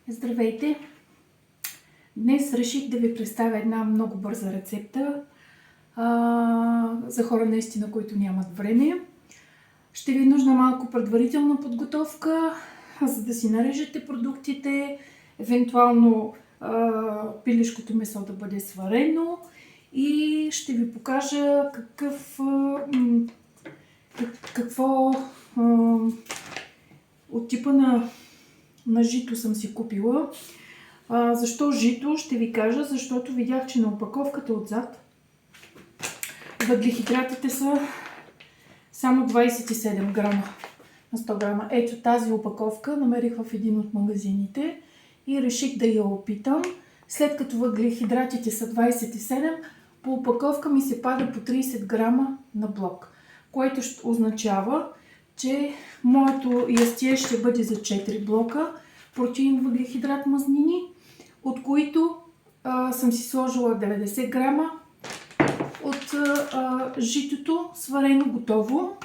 Здравейте! Днес реших да ви представя една много бърза рецепта за хора наистина, които нямат време. Ще ви е нужна малко предварителна подготовка, за да си нарежете продуктите, евентуално пилешкото месо да бъде сварено и ще ви покажа какво от типа на жито съм си купила. Защо жито? Ще ви кажа, защото видях, че на опаковката отзад въглехидратите са само 27 грама на 100 грама. Ето тази опаковка намерих в един от магазините и реших да я опитам. След като въглехидратите са 27, по опаковка ми се пада по 30 грама на блок, което означава, че моето ястие ще бъде за 4 блока протеин, въглехидрат, мазнини, от които съм си сложила 90 грама от житото, сварено готово.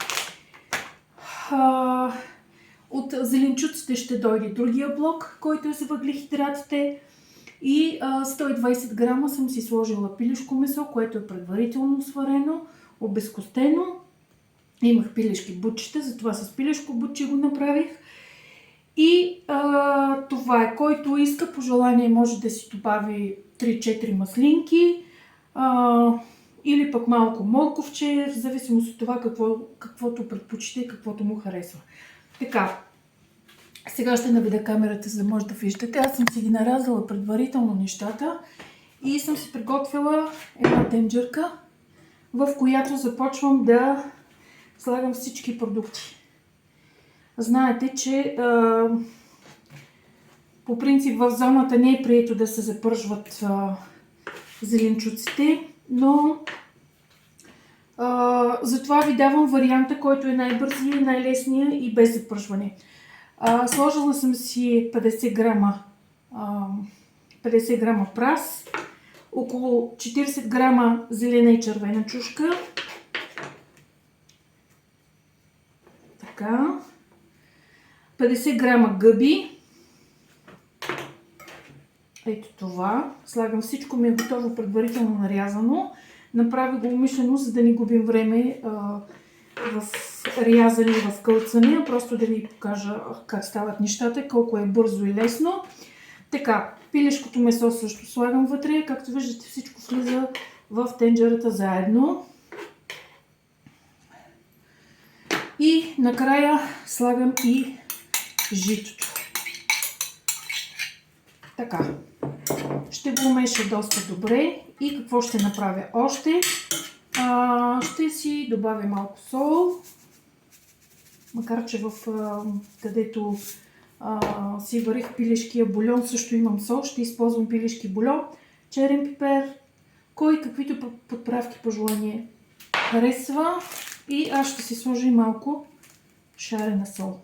От зеленчуците ще дойде другия блок, който е за въглехидратите, и 120 грама съм си сложила пилешко месо, което е предварително сварено, обезкостено. Имах пилешки бутчета, затова с пилешко бутче го направих. И това е. Който иска, по желание може да си добави 3-4 маслинки или пък малко морковче, в зависимост от това каквото предпочита и каквото му харесва. Така, сега ще наведа камерата, за да може да виждате. Аз съм си ги нарязала предварително нещата и съм си приготвила една тенджерка, в която започвам да слагам всички продукти. Знаете, че по принцип в зоната не е прието да се запържват зеленчуците, но затова ви давам варианта, който е най-бързия, най-лесния и без запържване. Сложила съм си 50 грама прас, около 40 грама зелена и червена чушка. Така. 50 грама гъби. Ето това. Слагам, всичко ми е готово, предварително нарязано. Направя го умишлено, за да не губим време в рязане и в кълцане, а просто да ви покажа как стават нещата, колко е бързо и лесно. Така, пилешкото месо също слагам вътре. Както виждате, всичко влиза в тенджерата заедно. И накрая слагам и житото. Така. Ще го умеша доста добре. И какво ще направя още? Ще си добавя малко сол. Макар че където си варих пилешкия бульон, също имам сол. Ще използвам пилешки бульон, черен пипер, кой каквито подправки по желание харесва. И аз ще си сложа и малко шарена сол.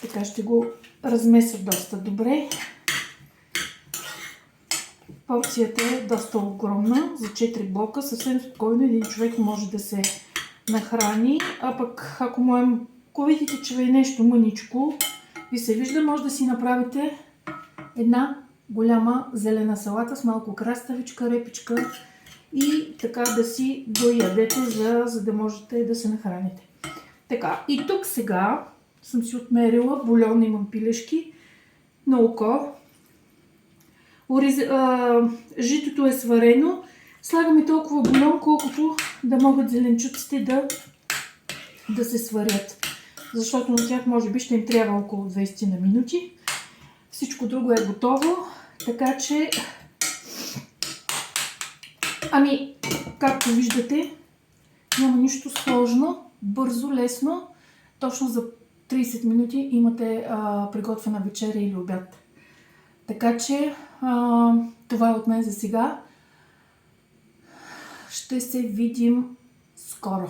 Така ще го размеся доста добре. Порцията е доста огромна, за 4 блока. Съвсем спокойно един човек може да се нахрани. А пък ако видите, че е нещо мъничко, ви се вижда, може да си направите една голяма зелена салата с малко краставичка, репичка и така да си доядете, за да можете да се нахраните. Така, и тук сега съм си отмерила бульон, имам пилешки на око. Житото е сварено. Слагаме толкова бульон, колкото да могат зеленчуците да се сварят. Защото на тях може би ще им трябва около 20 на минути. Всичко друго е готово. Така че, както виждате, няма нищо сложно. Бързо, лесно. Точно за 30 минути имате приготвена вечеря или обяд. Така че това е от мен за сега. Ще се видим скоро.